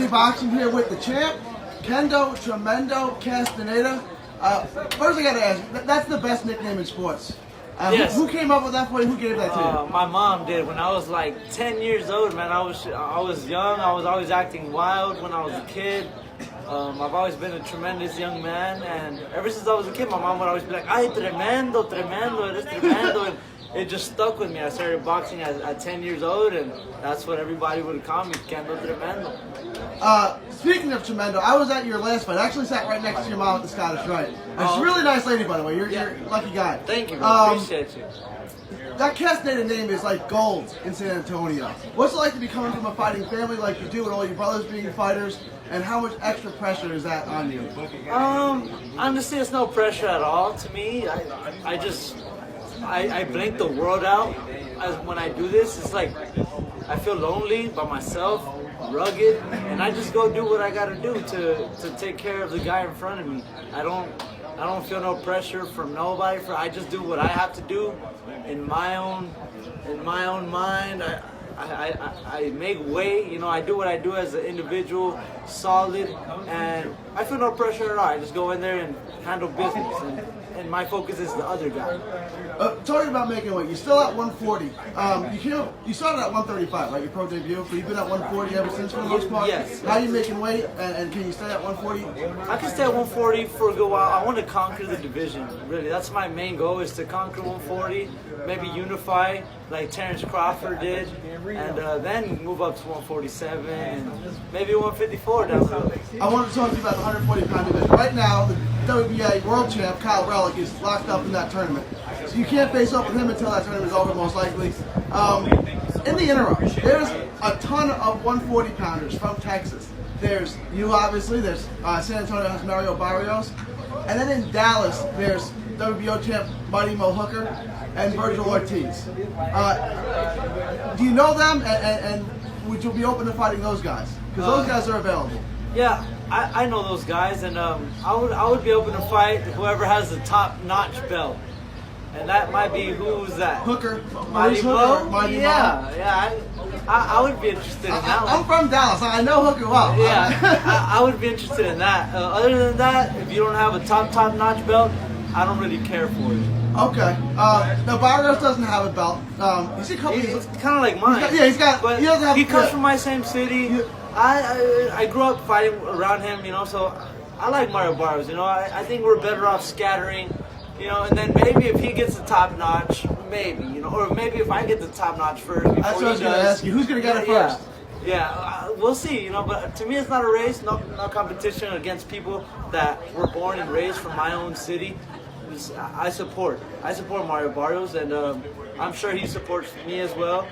Daily Boxing here with the champ, Kendo Tremendo Castaneda. First I gotta ask, that's the best nickname in sports. Yes. Who came up with that for you? Who gave that to you? My mom did. When I was like 10 years old, man, I was young. I was always acting wild when I was a kid. I've always been a tremendous young man, and ever since I was a kid, my mom would always be like, "Ay, tremendo, tremendo, eres tremendo," and it just stuck with me. I started boxing at 10 years old, and that's what everybody would call me, Kendo Tremendo. Speaking of Tremendo, I was at your last fight. I actually sat right next to your mom at the Scottish Rite. She's a really nice lady, by the way. You're a lucky guy. Thank you, bro. Appreciate you. That Castaneda name is like gold in San Antonio. What's it like to be coming from a fighting family like you do, and all your brothers being fighters, and how much extra pressure is that on you? Honestly, it's no pressure at all to me. I blink the world out when I do this. It's like I feel lonely by myself, rugged, and I just go do what I gotta do to take care of the guy in front of me. I don't feel no pressure from nobody. I just do what I have to do in my own mind. I make weight, you know, I do what I do as an individual, solid, and I feel no pressure at all. I just go in there and handle business, and my focus is the other guy. Talking about making weight, you're still at 140. You started at 135, right? Your pro debut, but you've been at 140 ever since for the most part? Yes. How are you making weight, and can you stay at 140? I can stay at 140 for a good while. I want to conquer the division, really. That's my main goal, is to conquer 140, maybe unify like Terrence Crawford did, and then move up to 147 and maybe 154 down the road. I want to talk to you about the 140-pound division. Right now, the WBA world champ, Kyle Relic, is locked up in that tournament. So you can't face up with him until that tournament is over, most likely. In the interim, there's a ton of 140-pounders from Texas. There's you, obviously. There's San Antonio has Mario Barrios. And then in Dallas, there's WBO champ Mighty Mo Hooker and Virgil Ortiz. Do you know them, and would you be open to fighting those guys? Because those guys are available. Yeah, I know those guys, and I would be open to fight whoever has the top-notch belt. And that might be, who's that? Hooker. Mighty Mo? Mighty Mo. Yeah, I would be interested in that one. I'm from Dallas. I know Hooker well. Yeah, I would be interested in that. Other than that, if you don't have a top-notch belt, I don't really care for it. Okay. Now Barrios doesn't have a belt. He's a couple. It's kind of like mine. He's got. But he doesn't have. He comes from my same city. I grew up fighting around him, you know. So I like Mario Barrios. You know, I think we're better off scattering. You know, and then maybe if he gets the top notch, maybe, you know, or maybe if I get the top notch first before That's what I was going to ask you. Who's going to get it first? Yeah, we'll see, you know, but to me it's not a race, no competition against people that were born and raised from my own city. I support Mario Barrios, and I'm sure he supports me as well.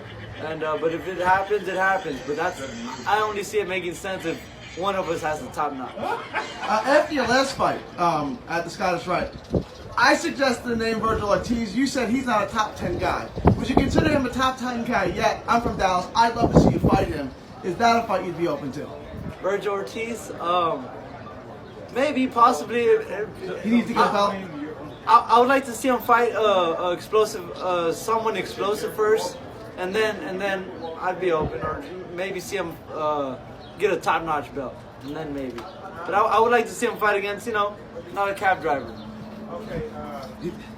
And but if it happens, it happens. But I only see it making sense if one of us has the top notch. After your last fight at the Scottish Rite, I suggested the name Virgil Ortiz. You said he's not a top 10 guy. Would you consider him a top 10 guy yet? I'm from Dallas. I'd love to see you fight him. Is that a fight you'd be open to? Virgil Ortiz? Maybe, possibly. He needs to get a belt? I would like to see him fight someone explosive first, and then I'd be open, or maybe see him get a top-notch belt, and then maybe. But I would like to see him fight against, you know, not a cab driver. Okay.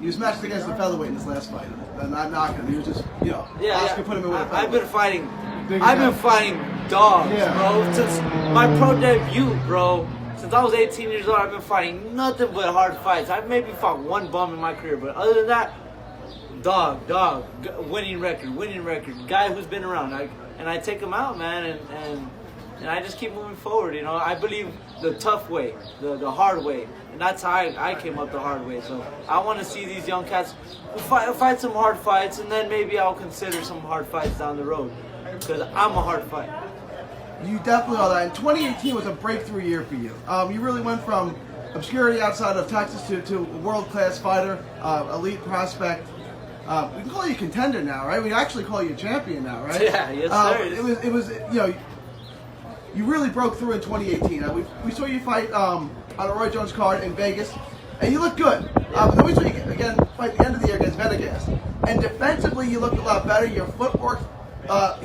You smashed against the featherweight in this last fight. I'm not knocking him. He was just, you know, Oscar put him in with a featherweight. I've been fighting dogs, bro, since my pro debut, bro. Since I was 18 years old, I've been fighting nothing but hard fights. I've maybe fought one bum in my career, but other than that, dog, winning record, guy who's been around. And I take him out, man, and I just keep moving forward. You know, I believe the tough way, the hard way, and that's how I came up the hard way. So I want to see these young cats fight some hard fights, and then maybe I'll consider some hard fights down the road, because I'm a hard fighter. You definitely are that. And 2018 was a breakthrough year for you. You really went from obscurity outside of Texas to a world-class fighter, elite prospect. We can call you a contender now, right? We actually call you a champion now, right? Yeah, yes, sir. It was, you know, you really broke through in 2018. We saw you fight on a Roy Jones card in Vegas, and you looked good. But then we saw you again fight at the end of the year against Venegas. And defensively, you looked a lot better. Your footwork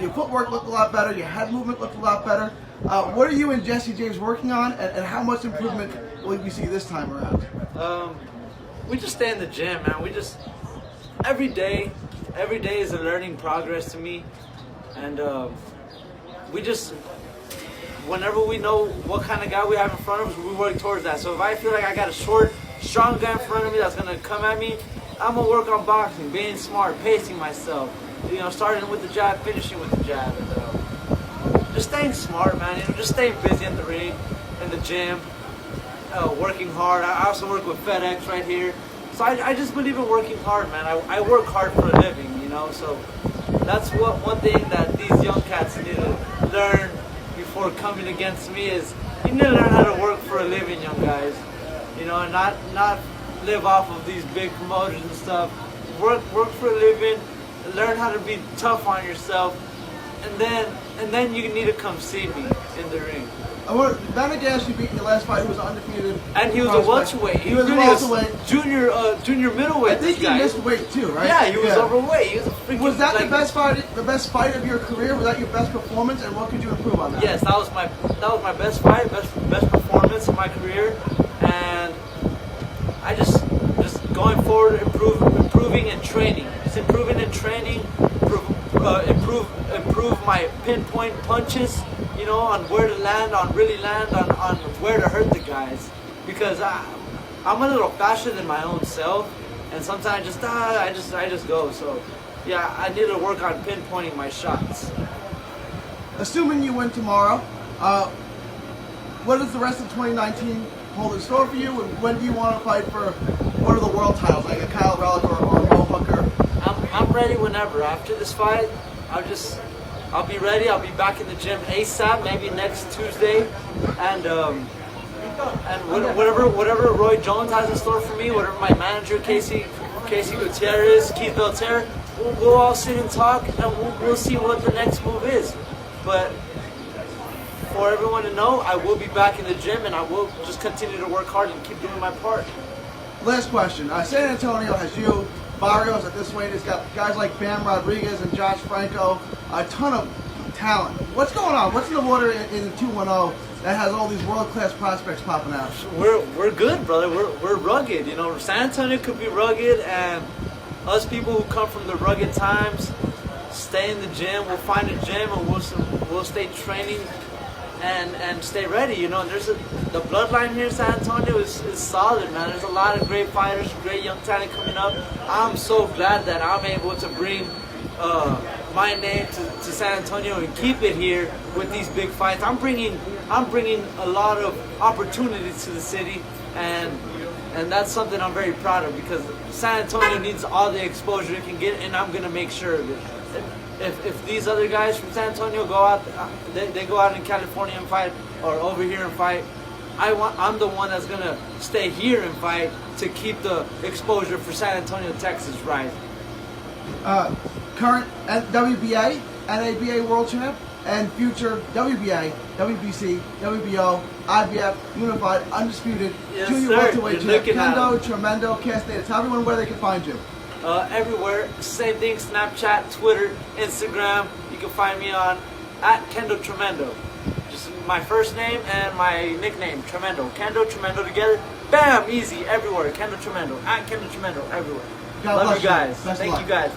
Your footwork looked a lot better. Your head movement looked a lot better. What are you and Jesse James working on, and how much improvement will we see this time around? We just stay in the gym, man. We just every day is a learning progress to me, and we just whenever we know what kind of guy we have in front of us, we work towards that. So if I feel like I got a short, strong guy in front of me that's gonna come at me, I'm gonna work on boxing, being smart, pacing myself. You know, starting with the jab, finishing with the jab, and just staying smart, man. You know, just staying busy in the ring, in the gym, working hard. I also work with FedEx right here, so I just believe in working hard, man. I work hard for a living, you know. So that's one thing that these young cats need to learn before coming against me is you need to learn how to work for a living, young guys. You know, and not live off of these big promotions and stuff. Work for a living. Learn how to be tough on yourself, and then you need to come see me in the ring. Bernardo, you beat in your last fight. He was undefeated. And he was a welterweight. He was a welterweight. Junior middleweight. I think he missed weight too, right? Yeah, he was overweight. He was a freaking. Was that the best fight of your career? Was that your best performance? And what could you improve on that? Yes, that was my best fight, best performance of my career, and I just going forward, improving and training. Just improving and training, improve my pinpoint punches, you know, on where to land, on where to hurt the guys, because I'm a little faster than my own self, and sometimes I just go. So yeah, I need to work on pinpointing my shots. Assuming you win tomorrow, what does the rest of 2019 hold in store for you, and when do you want to fight for one of the world titles, like a Kyle Relic or a Mo Hooker? I'm ready whenever. After this fight, I'll be ready. I'll be back in the gym ASAP, maybe next Tuesday, and whatever Roy Jones has in store for me, whatever my manager Casey Gutierrez, Keith Belter, we'll all sit and talk, and we'll see what the next move is. But for everyone to know, I will be back in the gym, and I will just continue to work hard and keep doing my part. Last question. San Antonio has you, Barrios at this weight. It's got guys like Bam Rodriguez and Josh Franco, a ton of talent. What's going on? What's in the water in the 210 that has all these world-class prospects popping out? We're good, brother. We're rugged. You know, San Antonio could be rugged, and us people who come from the rugged times stay in the gym. We'll find a gym, and we'll stay training and stay ready. You know, the bloodline here in San Antonio is solid, man. There's a lot of great fighters, great young talent coming up. I'm so glad that I'm able to bring my name to San Antonio and keep it here with these big fights. I'm bringing a lot of opportunities to the city, and that's something I'm very proud of, because San Antonio needs all the exposure it can get, and I'm gonna make sure of it. If these other guys from San Antonio go out, they go out in California and fight, or over here and fight, I'm the one that's gonna stay here and fight to keep the exposure for San Antonio, Texas rising. Current WBA, NABA world champ, and future WBA, WBC, WBO, IBF, unified, undisputed, junior welterweight champ, Kendo Tremendo Castaneda. Tell everyone where they can find you. Everywhere, same thing, Snapchat, Twitter, Instagram. You can find me on @Kendo Tremendo. Just my first name and my nickname, Tremendo. Kendo Tremendo together. Bam! Easy, everywhere. Kendo Tremendo. @Kendo Tremendo, everywhere. God Love you guys. Best Thank you guys.